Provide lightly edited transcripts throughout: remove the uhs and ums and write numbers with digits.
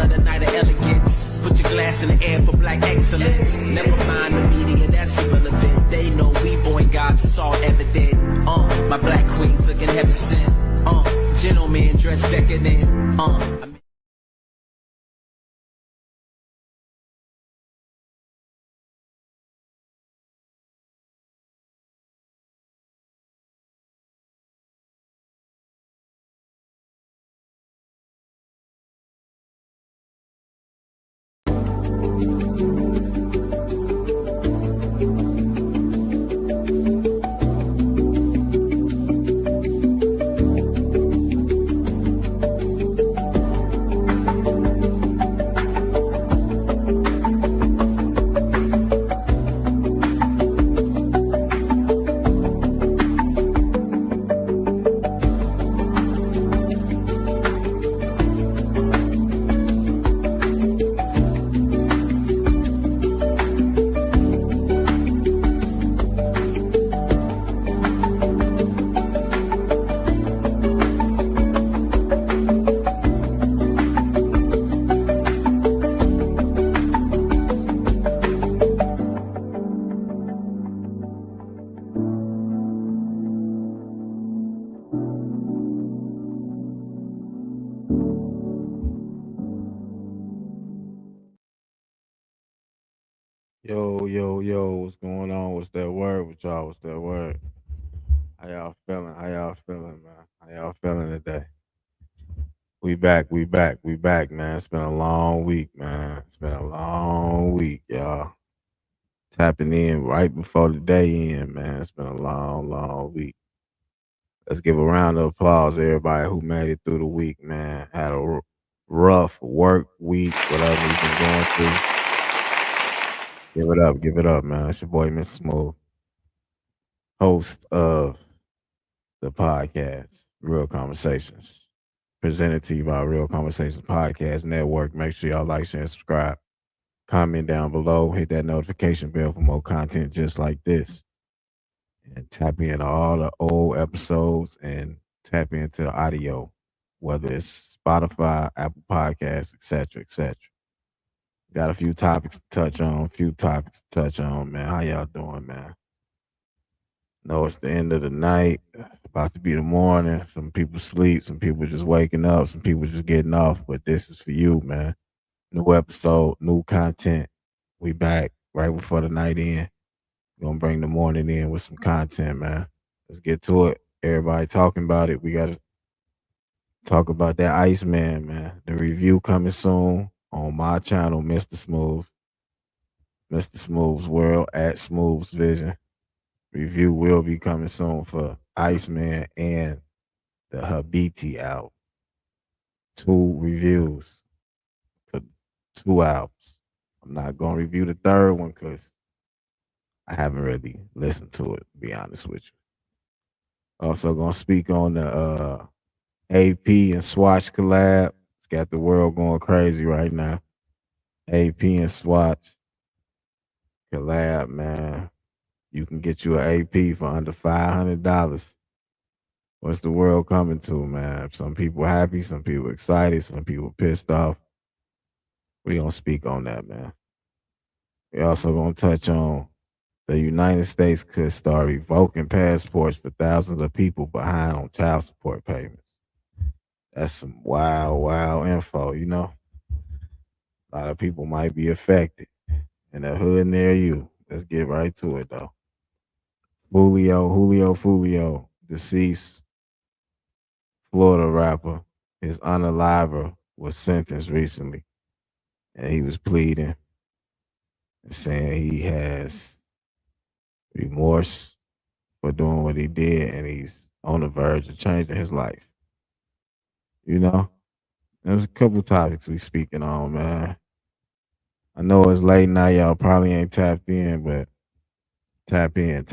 another night of elegance. Put your glass in the air for black excellence. Never mind the media, that's irrelevant. They know we born gods, it's all evident. My black queens looking heaven sent. Gentleman dressed decadent. Yo, what's going on? What's that word with y'all? What's that word? How y'all feeling? How y'all feeling, man? How y'all feeling today? We back, man. It's been a long week, man. It's been a long week, y'all. Tapping in right before the day end, man. It's been a long week. Let's give a round of applause to everybody who made it through the week, man. Had a rough work week, whatever you've been going through. Give it up, man. It's your boy, Mr. Smooth, host of the podcast, Real Conversations, presented to you by Real Conversations Podcast Network. Make sure y'all like, share, and subscribe. Comment down below. Hit that notification bell for more content just like this. And tap into all the old episodes and tap into the audio, whether it's Spotify, Apple Podcasts, etc. Got a few topics to touch on, man. How y'all doing, man? Know it's the end of the night, about to be the morning. Some people sleep, some people just waking up, some people just getting off. But this is for you, man. New episode, new content. We back right before the night end. Gonna bring the morning in with some content, man. Let's get to it. Everybody talking about it. We gotta talk about that Iceman, man. The review coming soon on my channel, Mr. Smooth. Mr. Smooth's World at Smooth's Vision. Review will be coming soon for Iceman and the Habiti album. 2 reviews for 2 albums. I'm not gonna review the third one because I haven't really listened to it, to be honest with you. Also gonna speak on the AP and Swatch collab. It's got the world going crazy right now. AP and Swatch collab, man. You can get you an AP for under $500. What's the world coming to, man? Some people happy, some people excited, some people pissed off. We gonna speak on that, man. We also gonna touch on the United States could start revoking passports for thousands of people behind on child support payments. That's some wild info, you know? A lot of people might be affected in the hood near you. Let's get right to it, though. Julio Foolio, deceased Florida rapper, his unaliver was sentenced recently, and he was pleading and saying he has remorse for doing what he did, and he's on the verge of changing his life. You know, there's a couple topics we speaking on, man. I know it's late now, y'all probably ain't tapped in, but tap in,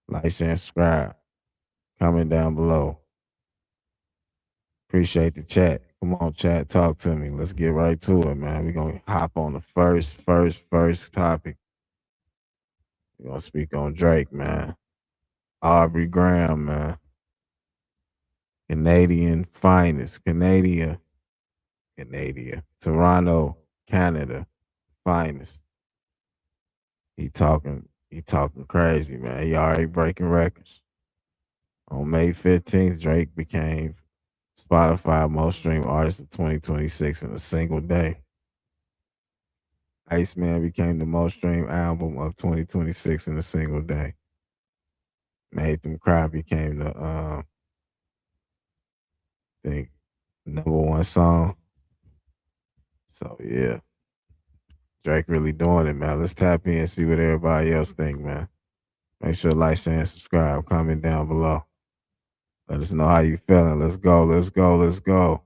like, share, and subscribe. Comment down below. Appreciate the chat. Come on, chat, talk to me. Let's get right to it, man. We're gonna hop on the first topic. We're gonna speak on Drake, man. Aubrey Graham, man. Canadian finest. Canada. Toronto, Canada, finest. He talking crazy, man. He already breaking records. On May 15th, Drake became Spotify most streamed artist of 2026 in a single day. Iceman became the most streamed album of 2026 in a single day. Made Them Cry became the I think #1 song. So yeah. Drake really doing it, man. Let's tap in and see what everybody else think, man. Make sure to like, share, and subscribe. Comment down below. Let us know how you feeling. Let's go. Let's go. Let's go.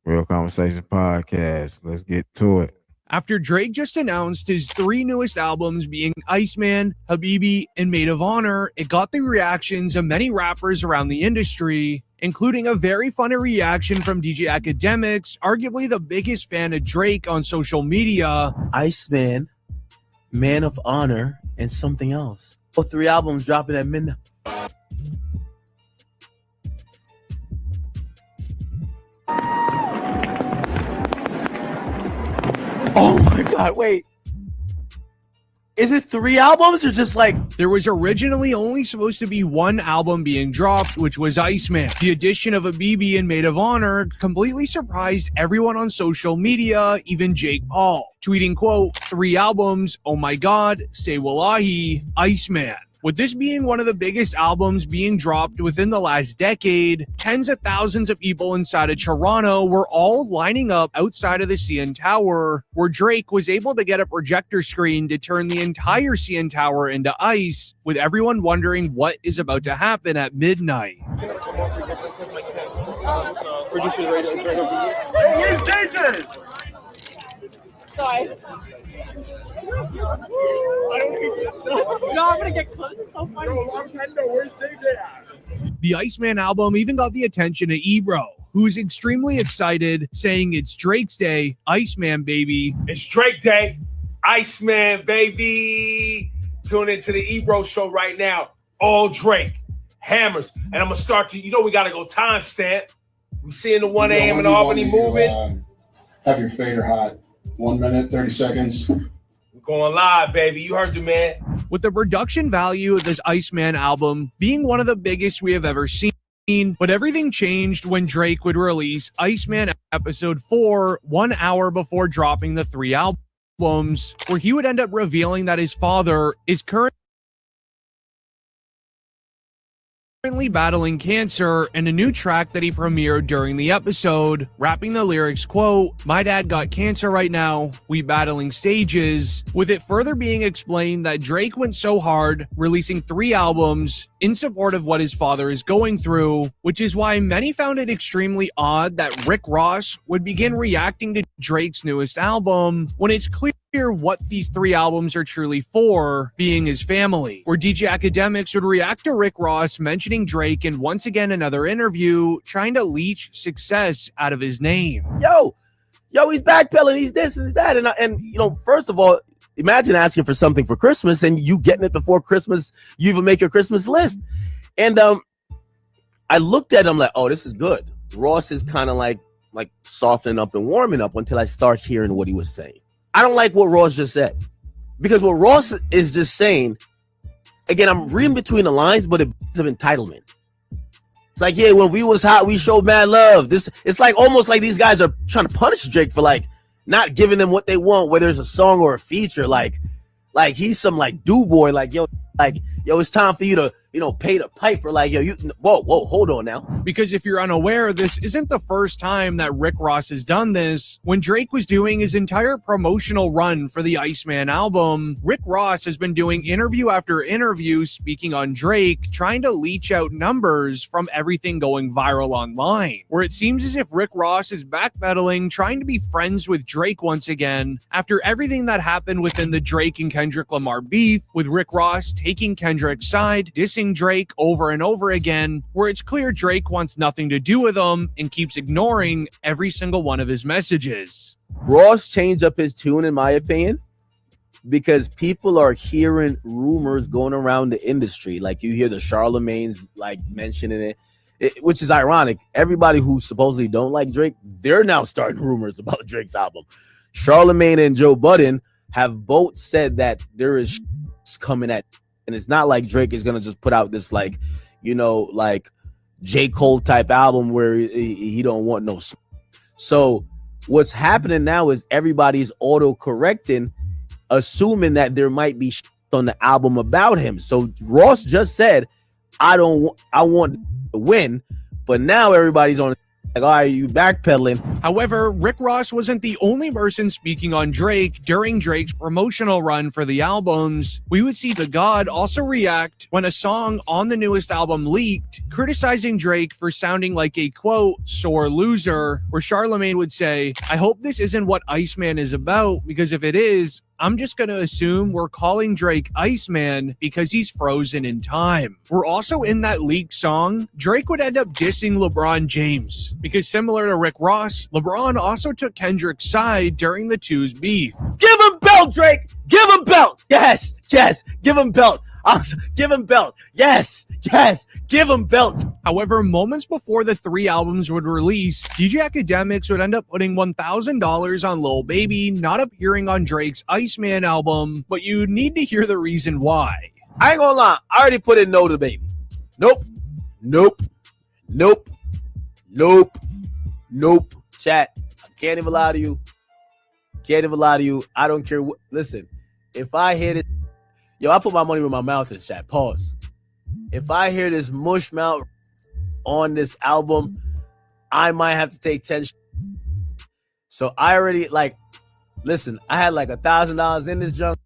Real Conversation Podcast. Let's get to it. After Drake just announced his 3 newest albums being Iceman, Habibi, and Maid of Honor, it got the reactions of many rappers around the industry, including a very funny reaction from DJ Academics, arguably the biggest fan of Drake on social media. Iceman, Man of Honor, and something else. 3 albums dropping at midnight. Oh my God, wait. Is it 3 albums or just like... There was originally only supposed to be 1 album being dropped, which was Iceman. The addition of Habibi and Maid of Honor completely surprised everyone on social media, even Jake Paul, tweeting, quote, 3 albums, oh my God, say wallahi, Iceman. With this being one of the biggest albums being dropped within the last decade, tens of thousands of people inside of Toronto were all lining up outside of the CN Tower, where Drake was able to get a projector screen to turn the entire CN Tower into ice, with everyone wondering what is about to happen at midnight. Producer's right where's Jason? Sorry. No, I'm gonna get close. It's so funny. Where's JJ at? The Iceman album even got the attention of Ebro, who is extremely excited, saying it's Drake's day, Iceman baby. It's Drake Day, Iceman baby. Tune into the Ebro show right now. All Drake, hammers, and I'm gonna start to. You know we gotta go timestamp. We seeing the 1 a.m. in Albany moving. Have your fader hot. 1 minute, 30 seconds. We're going live, baby. You heard the man. With the production value of this Iceman album being one of the biggest we have ever seen, but everything changed when Drake would release Iceman Episode 4 1 hour before dropping the 3 albums, where he would end up revealing that his father is currently battling cancer, and a new track that he premiered during the episode, rapping the lyrics, quote, my dad got cancer right now, we battling stages, with it further being explained that Drake went so hard, releasing 3 albums in support of what his father is going through, which is why many found it extremely odd that Rick Ross would begin reacting to Drake's newest album when it's clear what these 3 albums are truly for, being his family, where DJ Academics would react to Rick Ross mentioning Drake in once again another interview, trying to leech success out of his name. Yo, he's backpedaling, he's this and that. And you know, first of all, imagine asking for something for Christmas and you getting it before Christmas, you even make your Christmas list. And I looked at him like, oh, this is good. Ross is kind of like softening up and warming up until I start hearing what he was saying. I don't like what Ross just said, because what Ross is just saying, again, I'm reading between the lines, but it's of entitlement. It's like, yeah, when we was hot, we showed mad love. It's like almost like these guys are trying to punish Drake for like not giving them what they want, whether it's a song or a feature. Like he's some like do boy, like yo, it's time for you to, you know, pay the piper. Like, yo, whoa, hold on now. Because if you're unaware, this isn't the first time that Rick Ross has done this. When Drake was doing his entire promotional run for the Iceman album, Rick Ross has been doing interview after interview speaking on Drake, trying to leech out numbers from everything going viral online, where it seems as if Rick Ross is backpedaling, trying to be friends with Drake once again, after everything that happened within the Drake and Kendrick Lamar beef, with Rick Ross taking Kendrick's side, dissing Drake over and over again, where it's clear Drake wants nothing to do with him and keeps ignoring every single one of his messages. Ross changed up his tune, in my opinion, because people are hearing rumors going around the industry. Like you hear the Charlemagne's like mentioning it, which is ironic. Everybody who supposedly don't like Drake, they're now starting rumors about Drake's album. Charlemagne and Joe Budden have both said that there is coming at, and it's not like Drake is gonna just put out this like, like J. Cole type album where he don't want no. So what's happening now is everybody's auto correcting, assuming that there might be on the album about him. So Ross just said, I want to win, but now everybody's on like, all right, you backpedaling. However, Rick Ross wasn't the only person speaking on Drake during Drake's promotional run for the albums. We would see The God also react when a song on the newest album leaked, criticizing Drake for sounding like a, quote, sore loser, where Charlemagne would say, I hope this isn't what Iceman is about, because if it is, I'm just going to assume we're calling Drake Iceman because he's frozen in time. We're also in that leaked song, Drake would end up dissing LeBron James, because similar to Rick Ross, LeBron also took Kendrick's side during the two's beef. Give him belt, Drake! Give him belt! Yes! Give him belt! Give him belt! Yes! Give him belt! However, moments before the 3 albums would release, DJ Academics would end up putting $1,000 on Lil Baby not appearing on Drake's Iceman album, but you need to hear the reason why. I ain't gonna lie, I already put in no to Baby. Nope. Chat, I can't even lie to you. I don't care what. Listen, if I hear it, I put my money where my mouth is, chat. Pause. If I hear this mush mouth on this album, I might have to take 10. So I already listen, I had like $1,000 in this junk.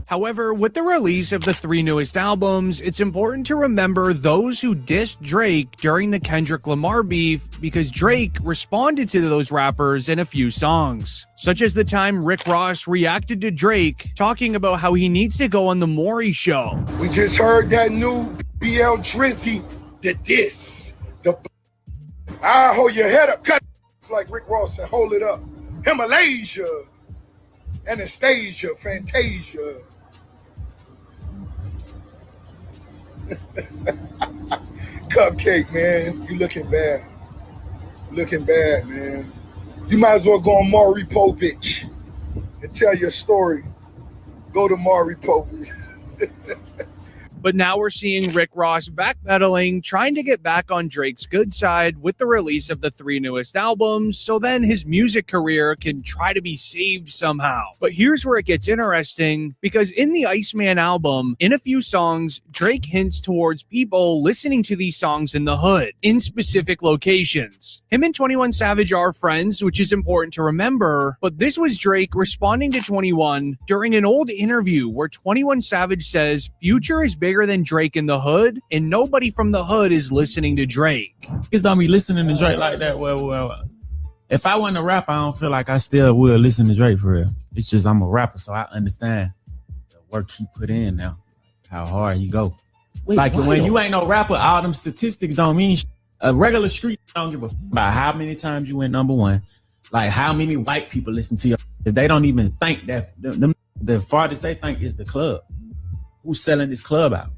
However, with the release of the 3 newest albums, it's important to remember those who dissed Drake during the Kendrick Lamar beef, because Drake responded to those rappers in a few songs, such as the time Rick Ross reacted to Drake talking about how he needs to go on the Maury show. We just heard that new BL Drizzy, the diss. I hold your head up, cut like Rick Ross and hold it up. Himalaya. Anastasia, Fantasia. Cupcake, man. You looking bad. Man. You might as well go on Maury Povich and tell your story. Go to Maury Povich. But now we're seeing Rick Ross backpedaling, trying to get back on Drake's good side with the release of the 3 newest albums, so then his music career can try to be saved somehow. But here's where it gets interesting, because in the Iceman album, in a few songs, Drake hints towards people listening to these songs in the hood, in specific locations. Him and 21 Savage are friends, which is important to remember, but this was Drake responding to 21 during an old interview where 21 Savage says Future is bigger than Drake in the hood, and nobody from the hood is listening to Drake. Niggas don't be listening to Drake like that. Well, if I wasn't a rapper, I don't feel like I still would listen to Drake for real. It's just I'm a rapper, so I understand the work he put in now, how hard he go. When you ain't no rapper, all them statistics don't mean shit. A regular street don't give a fuck about how many times you went #1, like how many white people listen to you. They don't even think that the farthest they think is the club. Who's selling this club out?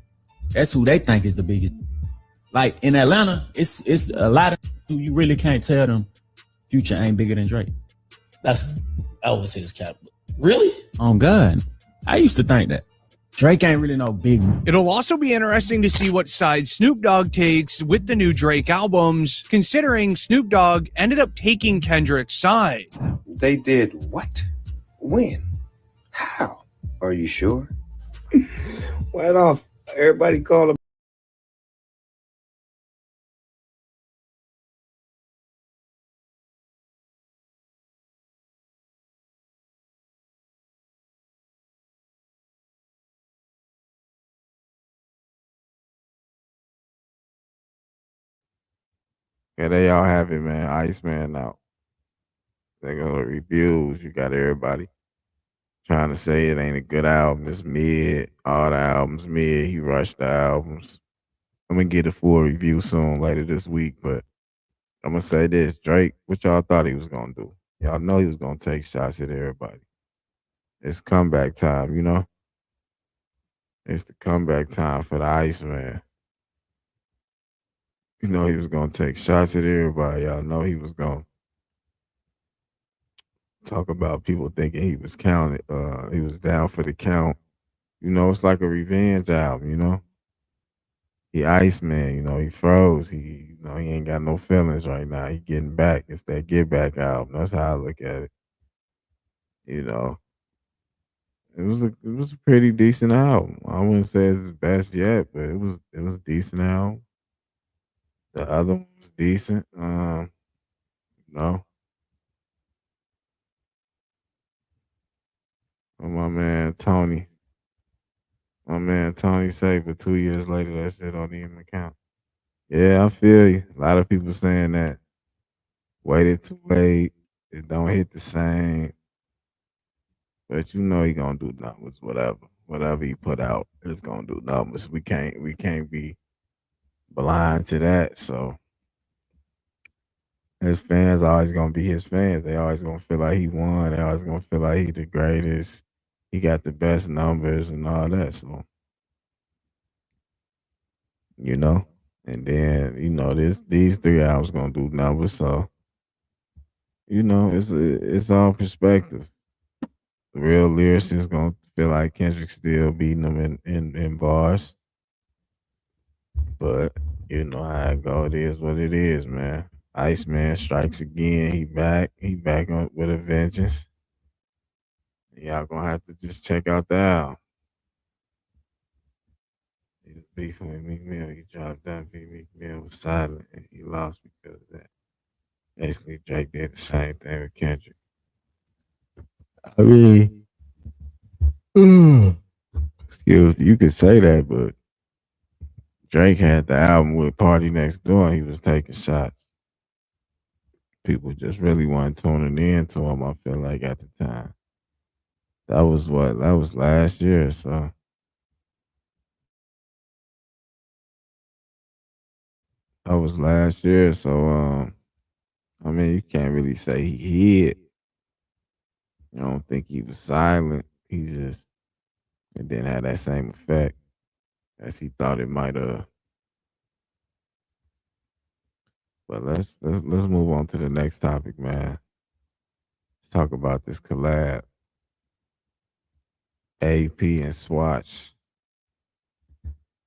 That's who they think is the biggest. Like in Atlanta, it's a lot of who you really can't tell them Future ain't bigger than Drake. I always say this cap. Really? On God. I used to think that. Drake ain't really no big. It'll also be interesting to see what side Snoop Dogg takes with the new Drake albums, considering Snoop Dogg ended up taking Kendrick's side. They did what? When? How? Are you sure? Why don't everybody call him? Yeah, they all have it, man. Iceman out. They go to reviews. You got everybody trying to say it ain't a good album. It's mid. All the albums mid. He rushed the albums. I'm gonna get a full review soon, later this week. But I'm gonna say this: Drake, what y'all thought he was gonna do? Y'all know he was gonna take shots at everybody. it's comeback time, you know? It's the comeback time for the Iceman. You know he was gonna take shots at everybody. Y'all know he was gonna talk about people thinking he was counted. He was down for the count. You know, it's like a revenge album, you know? He Iceman, you know, he froze. He ain't got no feelings right now. He getting back. It's that get back album. That's how I look at it. You know. It was a pretty decent album. I wouldn't say it's his best yet, but it was a decent album. The other one was decent. No. But my man Tony say, but 2 years later that shit don't even count. Yeah, I feel you. A lot of people saying that. Waited too late. It don't hit the same. But you know he gonna do numbers, whatever. Whatever he put out is gonna do numbers. We can't be blind to that. So his fans always gonna be his fans. They always gonna feel like he won. They always gonna feel like he the greatest. He got the best numbers and all that. So you know, and then you know these 3 albums gonna do numbers. So you know it's all perspective. The real lyricist gonna feel like Kendrick still beating them in bars. But you know how it go. It is what it is, man. Iceman strikes again. He back. He back on with a vengeance. Y'all gonna have to just check out the album. He was beefing with Meek Mill. He dropped that. Meek Mill was silent, and he lost because of that. Basically, Drake did the same thing with Kendrick. I mean, excuse you could say that, but Drake had the album with Party Next Door, and he was taking shots. People just really weren't tuning in to him, I feel like, at the time. That was last year, so. That was last year, so I mean you can't really say he hid. I don't think he was silent. He just it didn't have that same effect as he thought it might have. But let's move on to the next topic, man. Let's talk about this collab. AP and Swatch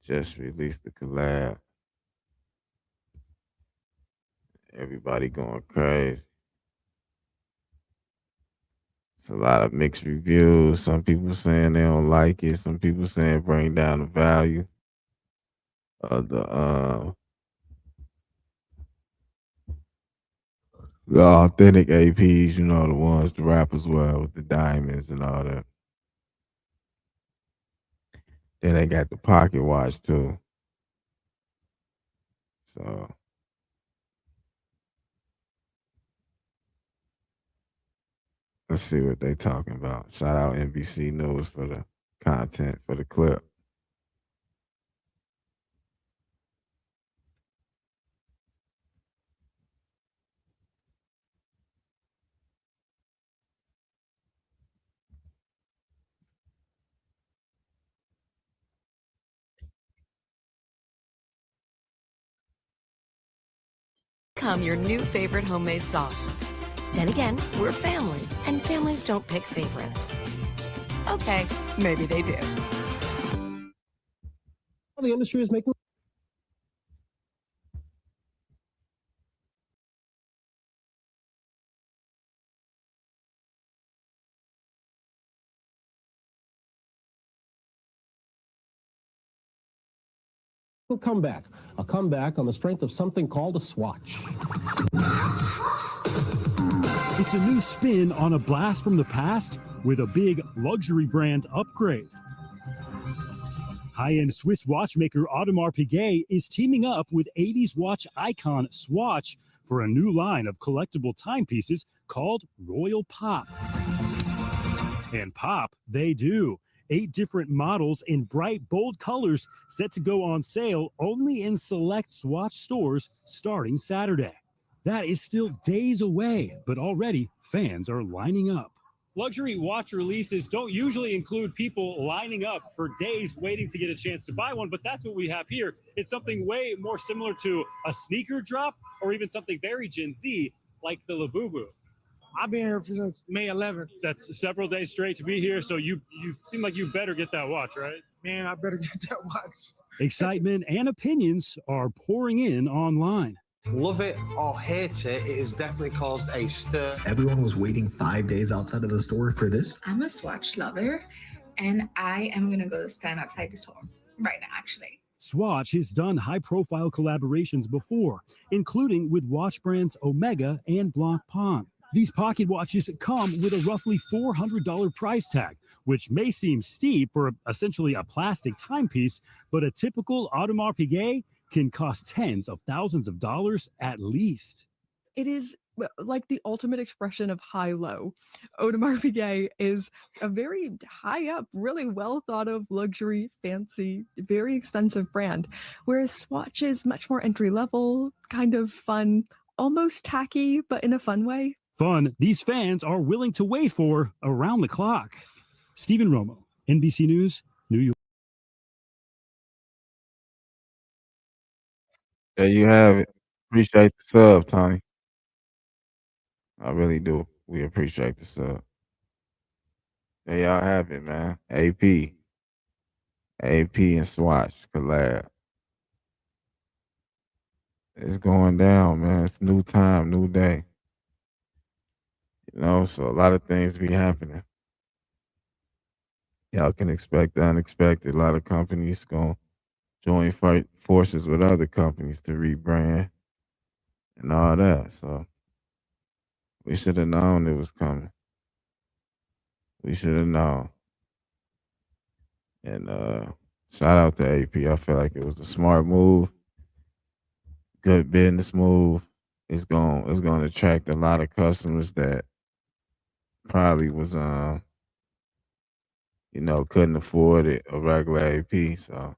just released the collab. Everybody going crazy. It's a lot of mixed reviews. Some people saying they don't like it. Some people saying bring down the value of the authentic APs, you know, the ones the rappers wear with the diamonds and all that. Then they got the pocket watch too. So let's see what they talking about. Shout out NBC News for the content for the clip. Come your new favorite homemade sauce. Then again, we're family, and families don't pick favorites. Okay, maybe they do. The industry is making. Comeback. A comeback on the strength of something called a swatch. It's a new spin on a blast from the past with a big luxury brand upgrade. High-end Swiss watchmaker Audemars Piguet is teaming up with 80s watch icon Swatch for a new line of collectible timepieces called Royal Pop. And pop, they do. 8 different models in bright, bold colors set to go on sale only in select Swatch stores starting Saturday. That is still days away, but already fans are lining up. Luxury watch releases don't usually include people lining up for days waiting to get a chance to buy one, but that's what we have here. It's something way more similar to a sneaker drop or even something very Gen Z like the Labubu. I've been here since May 11th. That's several days straight to be here, so you seem like you better get that watch, right? Man, I better get that watch. Excitement and opinions are pouring in online. Love it or hate it, it has definitely caused a stir. Everyone was waiting 5 days outside of the store for this. I'm a Swatch lover, and I am going to go stand outside the store right now, actually. Swatch has done high-profile collaborations before, including with watch brands Omega and Blancpain. These pocket watches come with a roughly $400 price tag, which may seem steep for essentially a plastic timepiece, but a typical Audemars Piguet can cost tens of thousands of dollars at least. It is like the ultimate expression of high-low. Audemars Piguet is a very high up, really well thought of, luxury, fancy, very expensive brand, whereas Swatch is much more entry level, kind of fun, almost tacky, but in a fun way. Fun these fans are willing to wait for around the clock. Stephen Romo, NBC News, New York. There you have it. Appreciate the sub, Tony. I really do. We appreciate the sub. There y'all have it, man. AP and Swatch collab. It's going down, man. It's new time, new day. You know, so a lot of things be happening. Y'all can expect the unexpected. A lot of companies gonna join forces with other companies to rebrand and all that. So we should have known it was coming. We should have known. And shout out to AP. I feel like it was a smart move, good business move. It's gonna attract a lot of customers that probably was couldn't afford it, a regular AP. So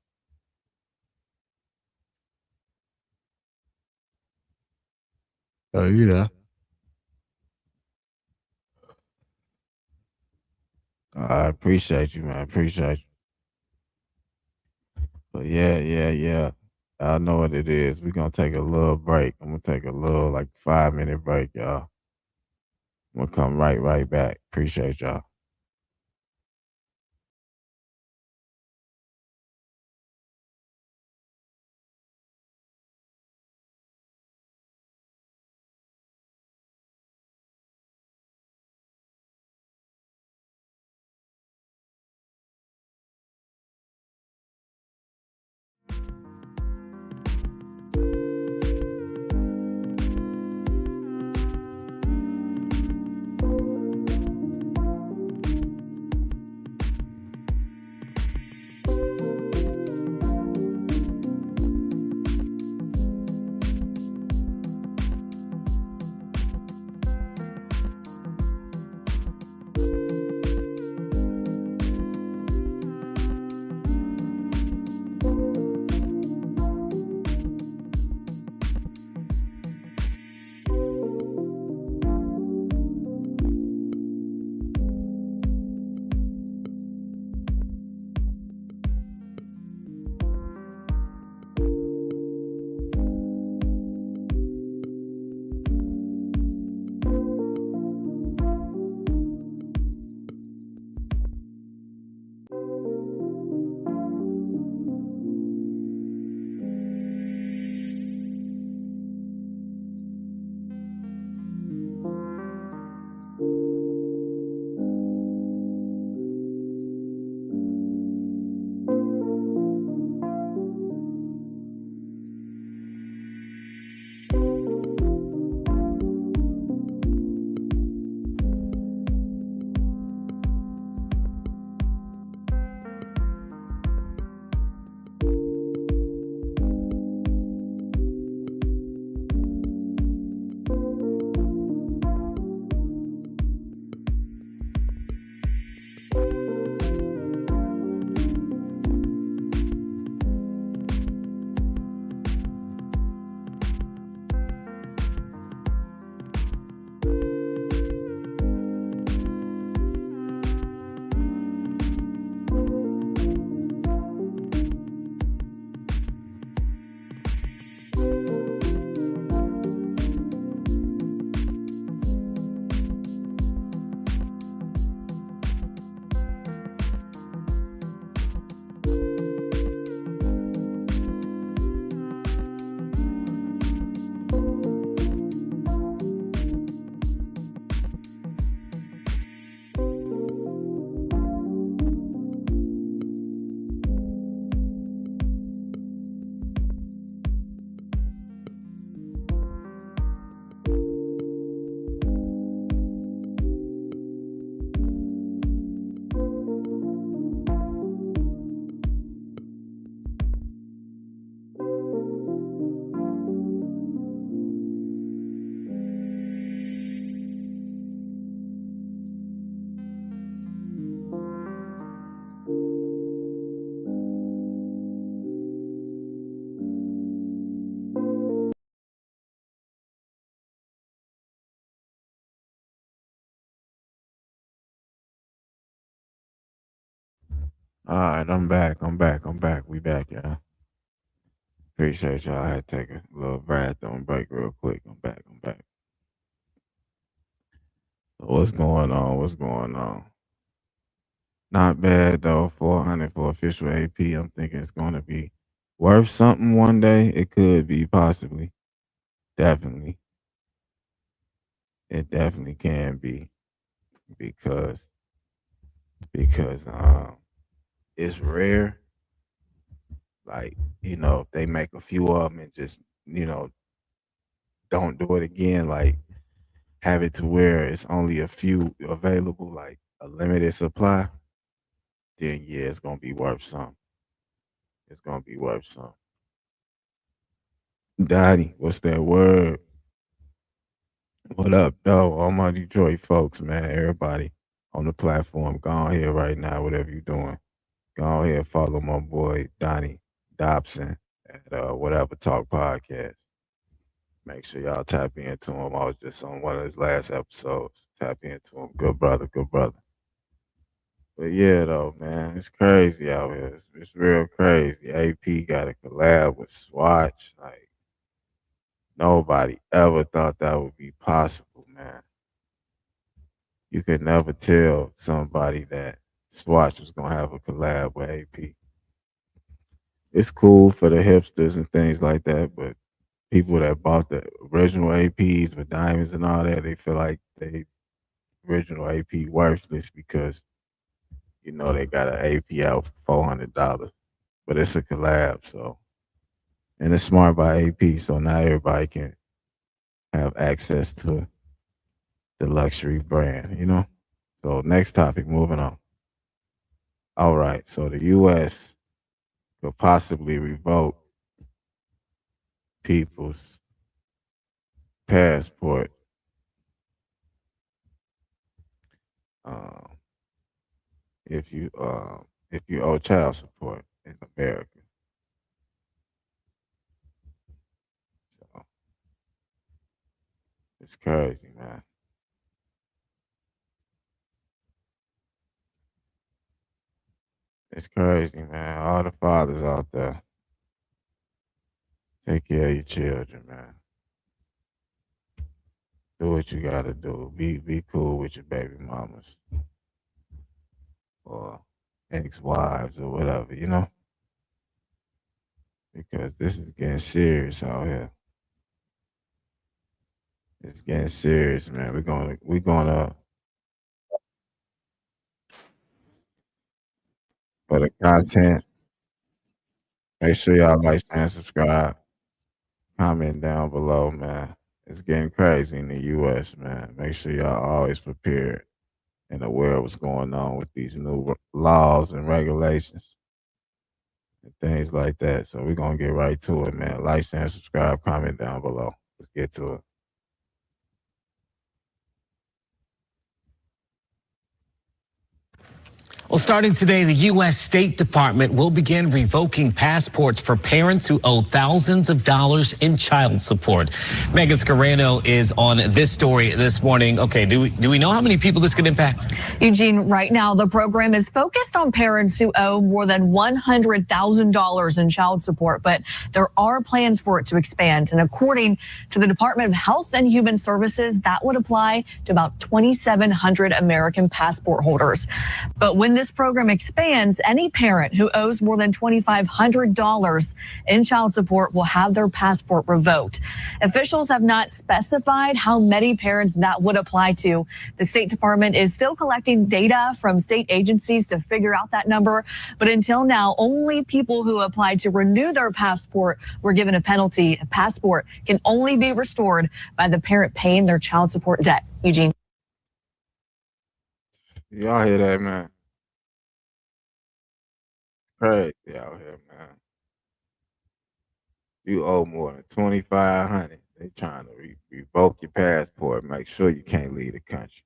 I appreciate you, man. I appreciate you. But yeah. I know what it is. We're gonna take a little break. I'm gonna take a little 5-minute break, y'all. I'm gonna come right back. Appreciate y'all. All right, I'm back. We back, y'all. Appreciate y'all. I had to take a little bathroom break real quick. I'm back. So what's going on? Not bad though. 400 for official AP. I'm thinking it's going to be worth something one day. It could be, possibly, definitely. It definitely can be because it's rare. Like, if they make a few of them and just don't do it again. Like, have it to where it's only a few available, like a limited supply. Then yeah, it's gonna be worth something. It's gonna be worth something. Donnie, what's that word? What up, though? All my Detroit folks, man. Everybody on the platform, go on here right now, whatever you're doing. Go on here, follow my boy Donnie Dobson at Whatever Talk Podcast. Make sure y'all tap into him. I was just on one of his last episodes. Tap into him. Good brother, good brother. But yeah, though, man, it's crazy out here. It's real crazy. AP got a collab with Swatch. Like, nobody ever thought that would be possible, man. You could never tell somebody that Swatch was gonna have a collab with AP. It's cool for the hipsters and things like that, but people that bought the original APs with diamonds and all that, they feel like they original AP worthless because they got an AP out for $400, but it's a collab, so, and it's smart by AP, so now everybody can have access to the luxury brand. So next topic, moving on. All right, so the U.S. could possibly revoke people's passport if you owe child support in America. So it's crazy, man. It's crazy, man. All the fathers out there, take care of your children, man. Do what you gotta do. Be cool with your baby mamas or ex-wives or whatever, because this is getting serious out here. It's getting serious, man. We're gonna for the content. Make sure y'all like and subscribe. Comment down below, man. It's getting crazy in the US, man. Make sure y'all always prepared and aware of what's going on with these new laws and regulations and things like that. So we're gonna get right to it, man. Like and subscribe, comment down below. Let's get to it. Well, starting today, the U.S. State Department will begin revoking passports for parents who owe thousands of dollars in child support. Megan Scarano is on this story this morning. Okay, do we know how many people this could impact? Eugene, right now, the program is focused on parents who owe more than $100,000 in child support, but there are plans for it to expand. And according to the Department of Health and Human Services, that would apply to about 2,700 American passport holders. But when this program expands, any parent who owes more than $2,500 in child support will have their passport revoked. Officials have not specified how many parents that would apply to. The State Department is still collecting data from state agencies to figure out that number. But until now, only people who applied to renew their passport were given a penalty. A passport can only be restored by the parent paying their child support debt. Eugene. Y'all hear that, man? Crazy out here, man. You owe more than $2,500. They trying to revoke your passport. Make sure you can't leave the country.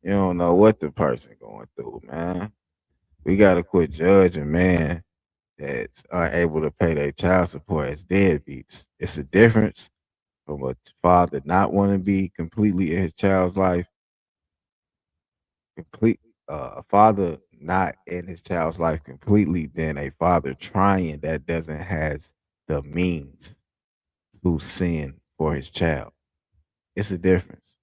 You don't know what the person going through, man. We gotta quit judging man that's unable to pay their child support as deadbeats. It's a difference from a father not wanting to be completely in his child's life. A father not in his child's life completely than a father trying that doesn't has the means to send for his child. It's a difference.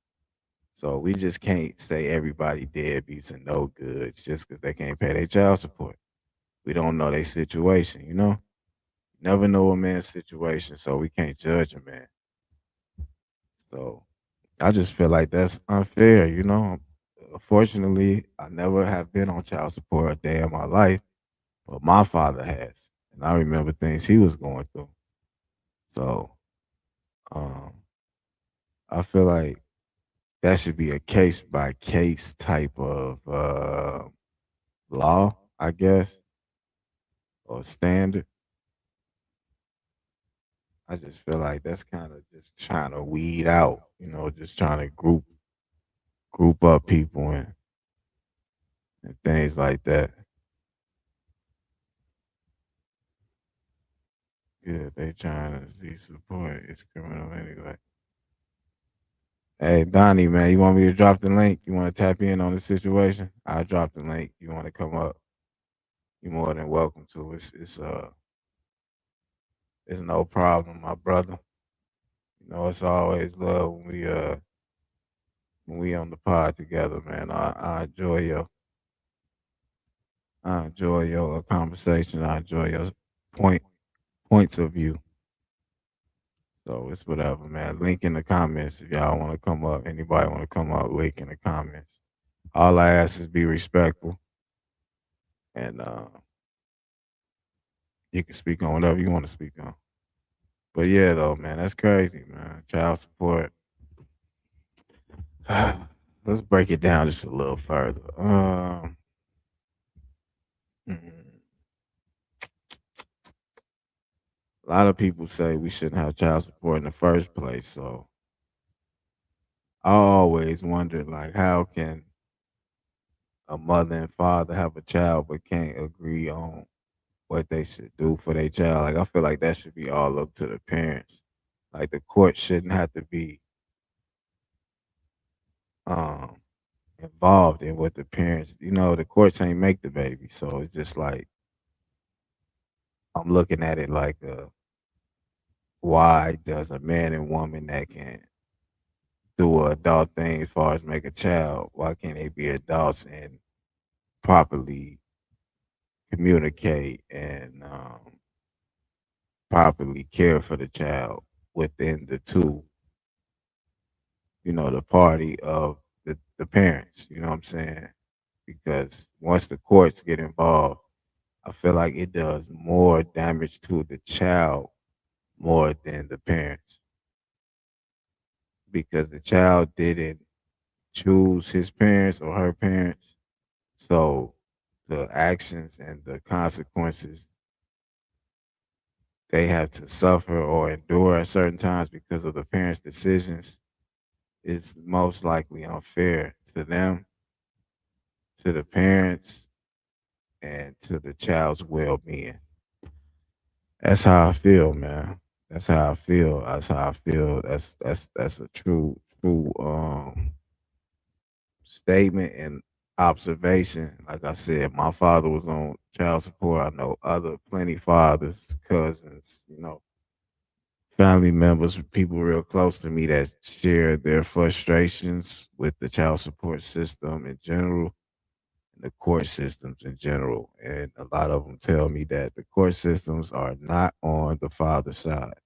So we just can't say everybody deadbeats and no goods just because they can't pay their child support. We don't know their situation, you know? Never know a man's situation, so we can't judge a man. So I just feel like that's unfair, you know? Fortunately, I never have been on child support a day in my life, but my father has. And I remember things he was going through. So um, I feel like that should be a case by case type of law, I guess, or standard. I just feel like that's kind of just trying to weed out, you know, just trying to group up people and things like that. Yeah, they trying to see support. It's criminal anyway. Hey, Donnie, man, you want me to drop the link? You want to tap in on the situation? I'll drop the link. You want to come up? You're more than welcome to. It's no problem, my brother. You know, it's always love when we on the pod together, man. I enjoy your conversation. I enjoy your points of view. So it's whatever, man. Link in the comments if y'all want to come up. Anybody want to come up? Link in the comments. All I ask is be respectful, and you can speak on whatever you want to speak on. But yeah, though, man, that's crazy, man. Child support. Let's break it down just a little further. Mm, a lot of people say we shouldn't have child support in the first place. So I always wondered, like, how can a mother and father have a child but can't agree on what they should do for their child? Like, I feel like that should be all up to the parents. Like, the court shouldn't have to be um involved in what the parents, you know, the courts ain't make the baby. So it's just like I'm looking at it like why does a man and woman that can do an adult thing as far as make a child, why can't they be adults and properly communicate and properly care for the child within the two, you know, the party of the parents, you know what I'm saying? Because once the courts get involved, I feel like it does more damage to the child more than the parents. Because the child didn't choose his parents or her parents. So the actions and the consequences they have to suffer or endure at certain times because of the parents' decisions is most likely unfair to them, to the parents, and to the child's well-being. That's how I feel, man. That's how I feel. That's how I feel. That's a true statement and observation. Like I said, my father was on child support. I know other plenty fathers, cousins, you know, family members, people real close to me that share their frustrations with the child support system in general and the court systems in general. And a lot of them tell me that the court systems are not on the father's side.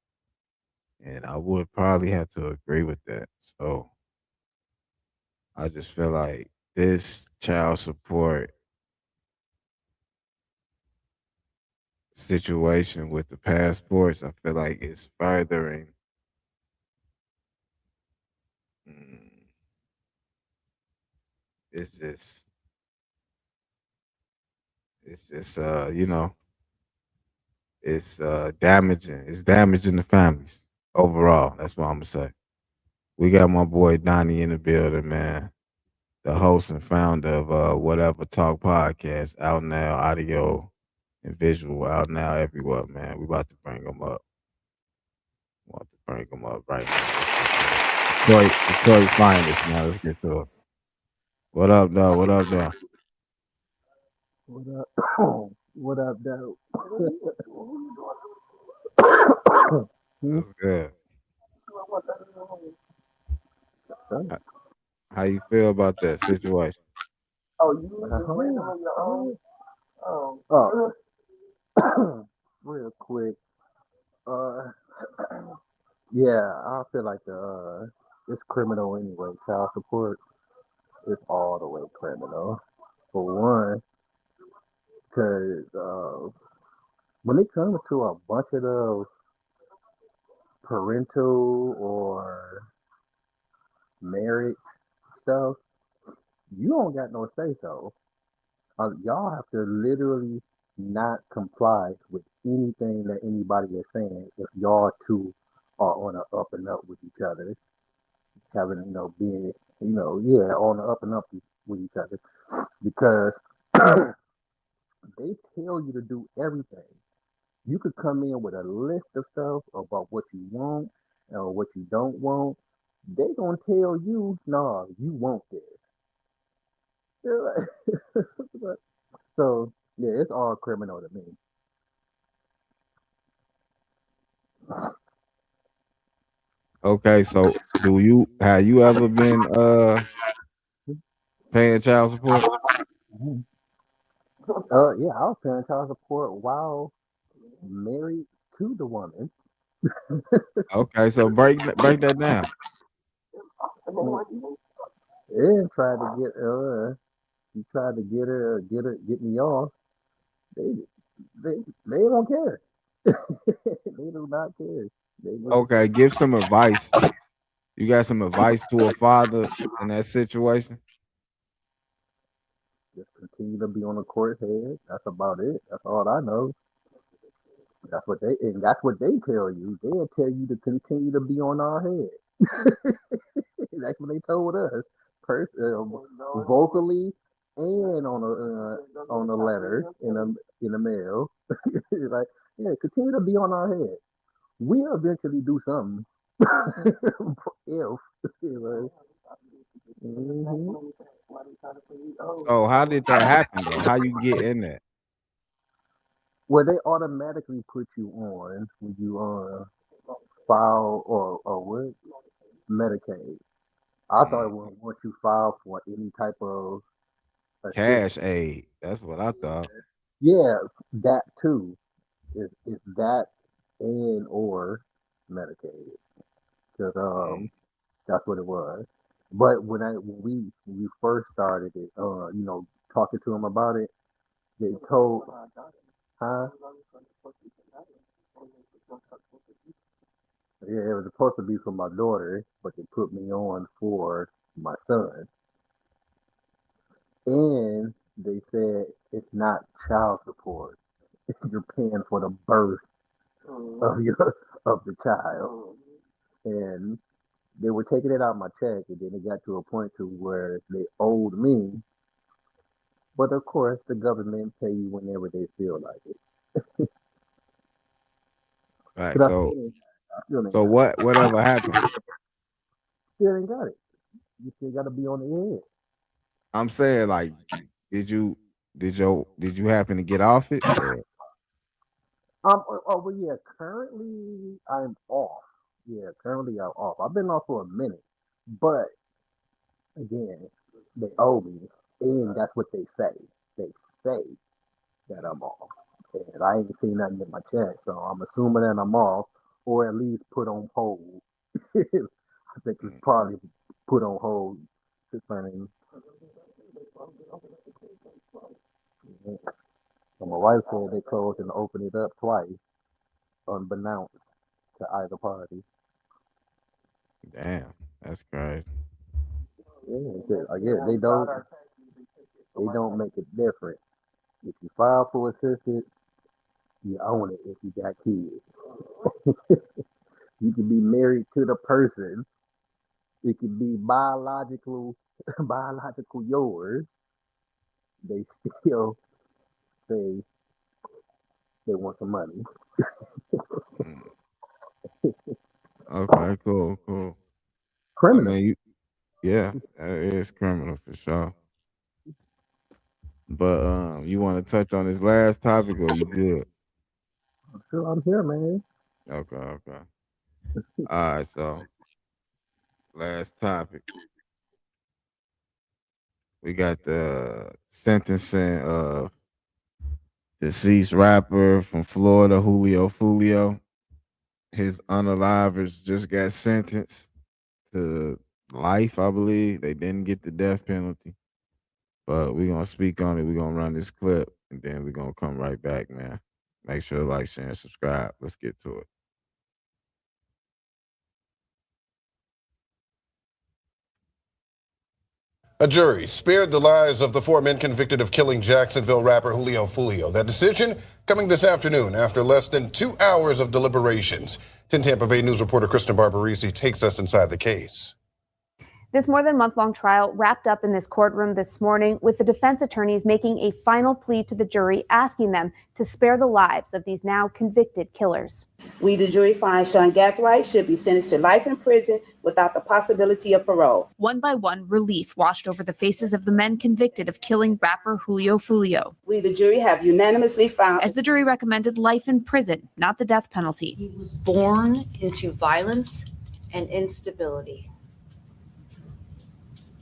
And I would probably have to agree with that. So I just feel like this child support situation with the passports, I feel like it's furthering mm, it's just you know, it's damaging the families overall. That's what I'm gonna say. We got my boy Donnie in the building, man. The host and founder of Whatever Talk Podcast, out now, audio and visual, out now everywhere, man. We about to bring him up. Want to bring him up right now. Detroit Finest, man. Let's get to it. What up, though? What up, though? What up? What up, though? That's good. How you feel about that situation? Oh, real quick. Uh, yeah, I feel like it's criminal anyway. Child support is all the way criminal. For one, because when it comes to a bunch of those parental or marriage stuff, you don't got no say so. Y'all have to literally not comply with anything that anybody is saying if y'all two are on a up and up with each other, having being yeah, on the up and up with each other, because they tell you to do everything. You could come in with a list of stuff about what you want or what you don't want. They gonna tell you, nah, you want this. They're like- so yeah, it's all criminal to me. Okay, so have you ever been paying child support? Yeah, I was paying child support while married to the woman. Okay, so break that down. And tried to get he tried to get me off. They they they don't care. They do not care. They just Okay, give some advice. You got some advice to a father in that situation? continue to be on the court head. That's about it. That's all I know. That's what they tell you. They'll tell you to continue to be on our head. That's what they told us, vocally and on a letter in a mail. Like, yeah, continue to be on our head. We'll eventually do something. If like, mhm. So how did that happen though? How you get in that? Well, they automatically put you on when you file or what Medicaid. I thought it was once you file for any type of Cash assistance. aid. That's what I thought. Yeah, that too. Is that and or Medicaid? Because that's what it was. But when we first started it, talking to them about it, they told, huh? Yeah, it was supposed to be for my daughter, but they put me on for my son. And they said it's not child support. You're paying for the birth of your of the child. And they were taking it out of my check, and then it got to a point to where they owed me. But of course, the government pay you whenever they feel like it. Right. But I So still ain't so got it. whatever happened? Still ain't got it. You still got to be on the edge. I'm saying like, did you happen to get off it? Or Well, yeah. Currently, I'm off. Yeah, currently I'm off. I've been off for a minute, but again, they owe me, and that's what they say. They say that I'm off, and I ain't seen nothing in my check, so I'm assuming that I'm off, or at least put on hold. I think it's probably put on hold concerning. So my wife said they closed and opened it up twice, unbeknownst to either party. damn, that's crazy. Yeah, they don't make it different. If you file for assistance, you own it if you got kids. You can be married to the person. It can be biological yours. They still say they want some money. Okay, cool. I Criminal. mean, yeah, that is criminal for sure. But you want to touch on this last topic, or you good? I'm here, man. Okay, okay. All right, so last topic. We got the sentencing of deceased rapper from Florida, Julio Foolio. His unalivers just got sentenced to life, I believe. They didn't get the death penalty. But we're gonna speak on it. We're gonna run this clip and then we're gonna come right back, man. Make sure to like, share, and subscribe. Let's get to it. A jury spared the lives of the 4 men convicted of killing Jacksonville rapper Julio Foolio. That decision coming this afternoon after less than 2 hours of deliberations. 10 Tampa Bay News reporter Kristen Barbarisi takes us inside the case. This more than month-long trial wrapped up in this courtroom this morning with the defense attorneys making a final plea to the jury, asking them to spare the lives of these now convicted killers. We, the jury, find Sean Gathright should be sentenced to life in prison without the possibility of parole. One by one, relief washed over the faces of the men convicted of killing rapper Julio Foolio. We, the jury, have unanimously found, as the jury recommended, life in prison, not the death penalty. He was born into violence and instability.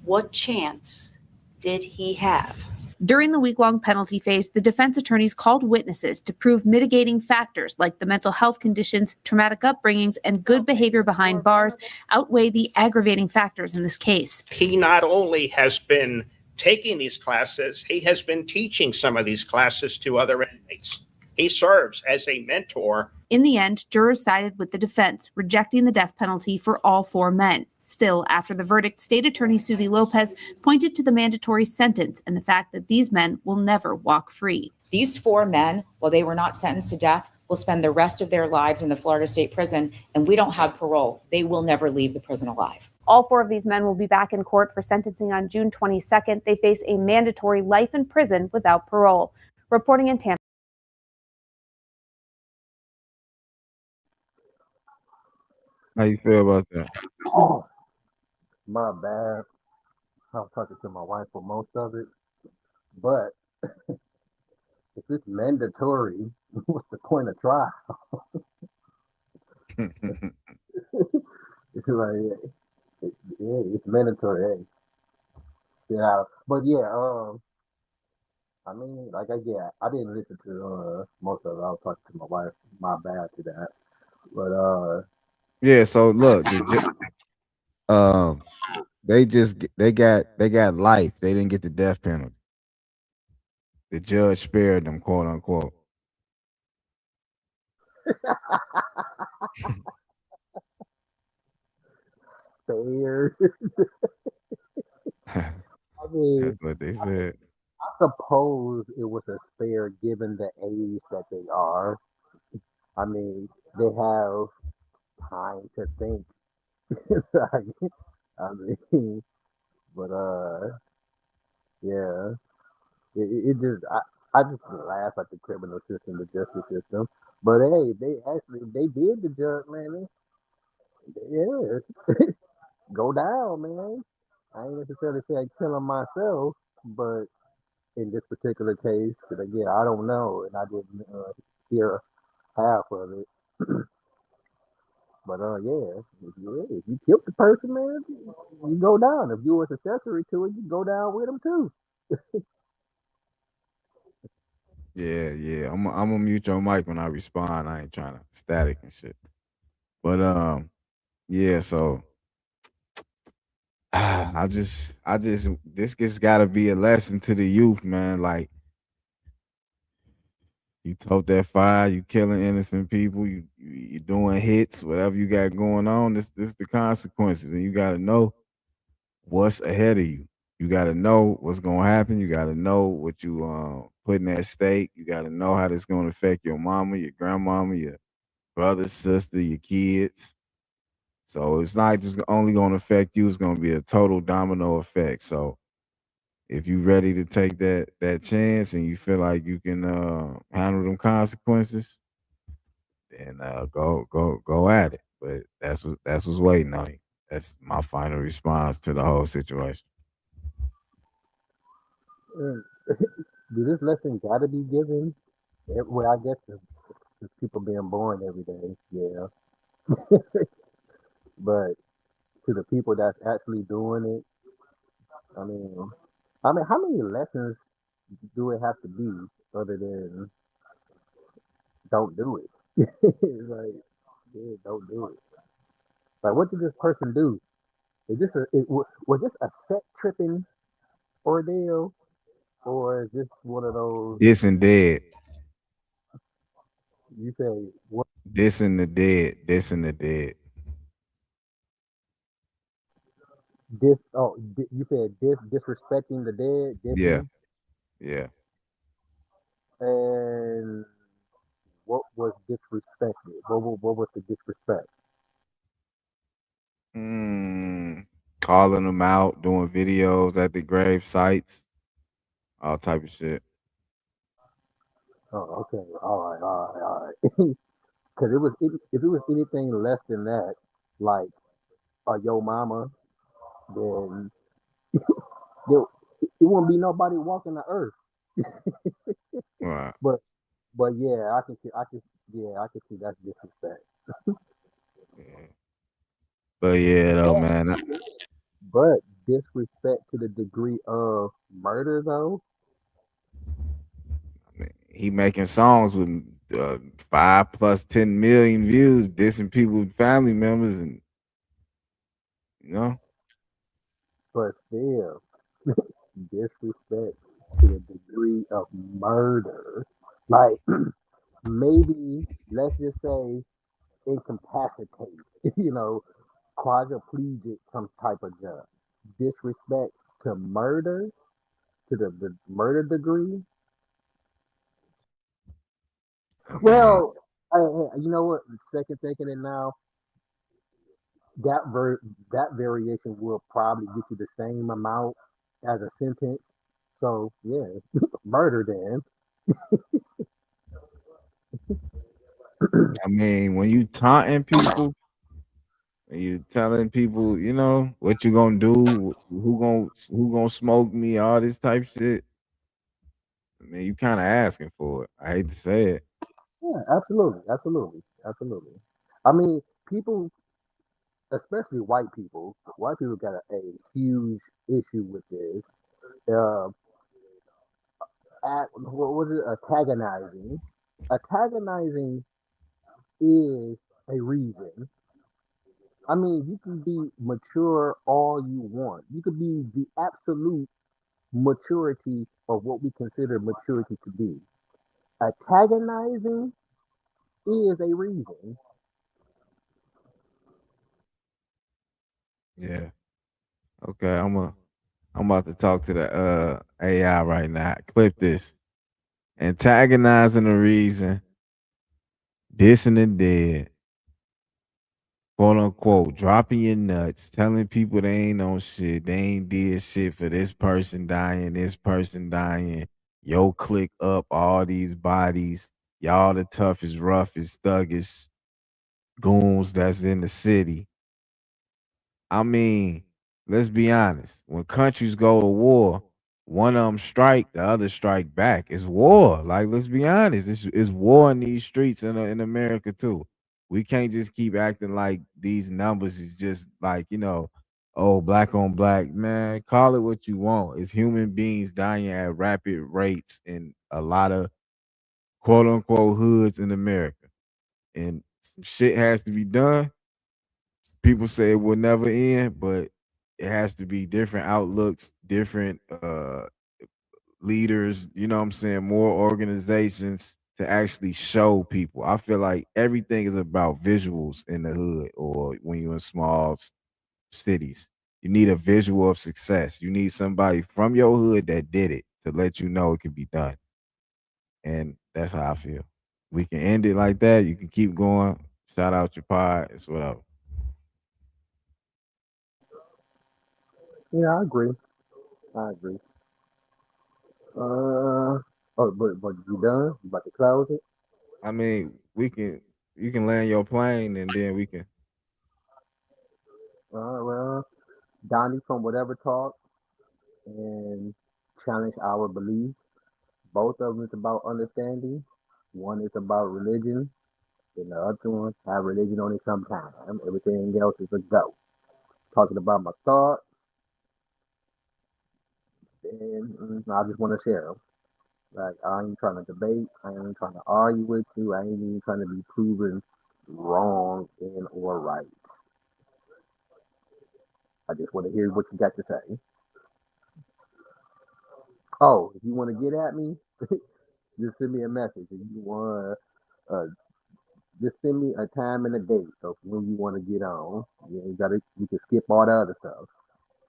What chance did he have? During the week-long penalty phase, the defense attorneys called witnesses to prove mitigating factors like the mental health conditions, traumatic upbringings, and good behavior behind bars outweigh the aggravating factors in this case. He not only has been taking these classes, he has been teaching some of these classes to other inmates. He serves as a mentor. In the end, jurors sided with the defense, rejecting the death penalty for all 4 men. Still, after the verdict, State Attorney Susie Lopez pointed to the mandatory sentence and the fact that these men will never walk free. These 4 men, while they were not sentenced to death, will spend the rest of their lives in the Florida State Prison, and we don't have parole. They will never leave the prison alive. All 4 of these men will be back in court for sentencing on June 22nd. They face a mandatory life in prison without parole. Reporting in Tampa. How you feel about that? Oh, my bad. I was talking to my wife for most of it. But if it's mandatory, what's the point of trial? It's like, it's mandatory. Hey. Yeah, but yeah, I mean, like, I didn't listen to most of it. I was talking to my wife. My bad to that. But yeah. So look, they got life. They didn't get the death penalty. The judge spared them, quote unquote. Spared. I mean, that's what they said. I suppose it was a spare given the age that they are. I mean, they have time to think. I mean, but yeah, it just I just laugh at the criminal system, the justice system. But hey, they did the judge, man. Yeah, go down, man. I ain't necessarily say I kill him myself, but in this particular case, because again, I don't know, and I didn't hear half of it. But yeah, if you killed the person, man, you go down. If you was accessory to it, you go down with them too. Yeah. I'm gonna mute your mic when I respond. I ain't trying to static and shit. But yeah. So I just this just gotta be a lesson to the youth, man. Like, you tote that fire, you killing innocent people, you doing hits, whatever you got going on. This the consequences, and you gotta know what's ahead of you. You gotta know what's gonna happen. You gotta know what you putting at stake. You gotta know how this gonna affect your mama, your grandmama, your brother, sister, your kids. So it's not just only gonna affect you, it's gonna be a total domino effect. So if you ready to take that chance and you feel like you can handle them consequences, then go at it. But that's what's waiting on you. That's my final response to the whole situation. Do this lesson gotta be given? Well, I guess the people being born every day, yeah. But to the people that's actually doing it, I mean, how many lessons do it have to be other than don't do it? Like, yeah, don't do it. Like, what did this person do? Is this was this a set tripping ordeal, or is this one of those This and dead. you say what This and the dead. This and the dead. you said disrespecting the dead, Yeah. dissing, Yeah. and what was disrespected? What was the disrespect? Calling them out, doing videos at the grave sites, all type of shit. Oh, okay, all right. Because if it was anything less than that, like yo mama, then there, it wouldn't be nobody walking the earth. Right. But yeah, I can see that's disrespect. But yeah, though, man. But disrespect to the degree of murder, though. He making songs with 5 plus 10 million views, dissing people with family members, and you know. But still, disrespect to the degree of murder. Like maybe let's just say incapacitate, quadriplegic, some type of job. Disrespect to murder, to the murder degree. Well, you know what? Second thinking it now, that that variation will probably get you the same amount as a sentence. So yeah, murder then. I mean, when you taunting people, when you telling people, what you gonna do, who gonna smoke me, all this type shit. I mean, you kind of asking for it. I hate to say it. Yeah, absolutely. I mean, people, especially white people got a huge issue with this. Uh, what was it? Antagonizing. Antagonizing is a reason. I mean, you can be mature all you want. You could be the absolute maturity of what we consider maturity to be. Antagonizing is a reason. Yeah. Okay. I'm about to talk to the AI right now. Clip this. Antagonizing the reason, dissing the dead, quote unquote, dropping your nuts, telling people they ain't on shit, they ain't did shit for this person dying, yo click up all these bodies, y'all the toughest, roughest, thuggest goons that's in the city. I mean, let's be honest. When countries go to war, one of them strike, the other strike back. It's war. Like, let's be honest. It's war in these streets in America too. We can't just keep acting like these numbers is just like, oh, black on black. Man, call it what you want. It's human beings dying at rapid rates in a lot of quote unquote hoods in America. And some shit has to be done. People say it will never end, but it has to be different outlooks, different leaders, you know what I'm saying, more organizations to actually show people. I feel like everything is about visuals in the hood or when you're in small cities. You need a visual of success. You need somebody from your hood that did it to let you know it can be done. And that's how I feel. We can end it like that. You can keep going. Shout out your pod. It's whatever. Yeah, I agree. I agree. But you done? You about to close it? I mean, you can land your plane and then we can. Well, Donnie from Whatever Talk and challenge our beliefs. Both of them is about understanding. One is about religion, and the other one have religion on it sometime. Everything else is a go. Talking about my thoughts, and I just want to share them. Like, I ain't trying to debate. I ain't trying to argue with you. I ain't even trying to be proven wrong and or right. I just want to hear what you got to say. Oh, if you want to get at me, just send me a message. If you want just send me a time and a date of when you want to get on. You can skip all the other stuff.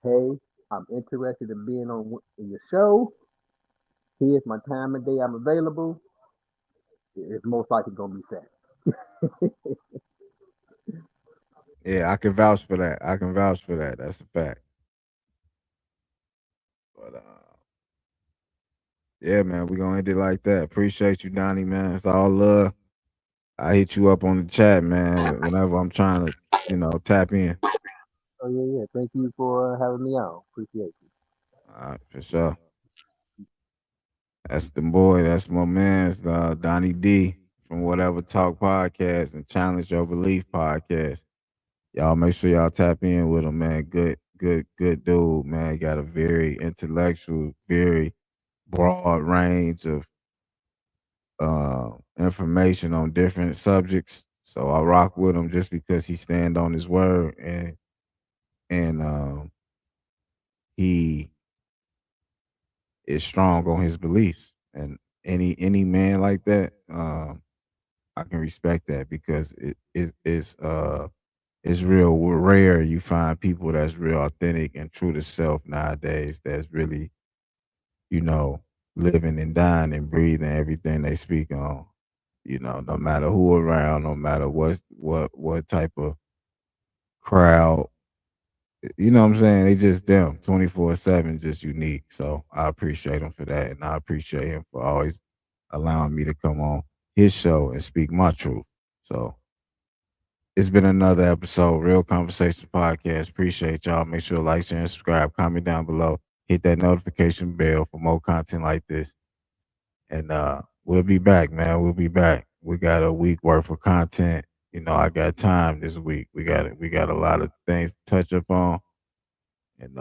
Hey, I'm interested in being on your show. Here's my time and day I'm available. It's most likely gonna be set. Yeah, I can vouch for that. I can vouch for that. That's a fact. But yeah, man, we gonna end it like that. Appreciate you, Donnie, man. It's all love. I hit you up on the chat, man, whenever I'm trying to, tap in. Oh yeah. Thank you for having me on. Appreciate you. All right, for sure. That's the boy. That's my man's Donnie D from Whatever Talk Podcast and Challenge Your Belief Podcast. Y'all make sure y'all tap in with him, man. Good dude, man. Got a very intellectual, very broad range of information on different subjects. So I rock with him just because he stand on his word and he is strong on his beliefs. And any man like that, I can respect that because it's real rare you find people that's real authentic and true to self nowadays that's really, living and dying and breathing everything they speak on. No matter who around, no matter what type of crowd, you know what I'm saying? They just them 24/7, just unique. So I appreciate him for that. And I appreciate him for always allowing me to come on his show and speak my truth. So it's been another episode, Real Conversations Podcast. Appreciate y'all. Make sure to like, share, and subscribe. Comment down below. Hit that notification bell for more content like this. And we'll be back, man. We'll be back. We got a week worth of content. I got time this week. We got a lot of things to touch up on. And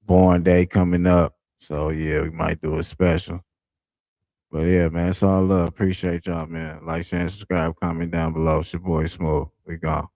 Born Day coming up. So yeah, we might do a special. But yeah, man, it's all love. Appreciate y'all, man. Like, share, and subscribe, comment down below. It's your boy Smooth. We gone.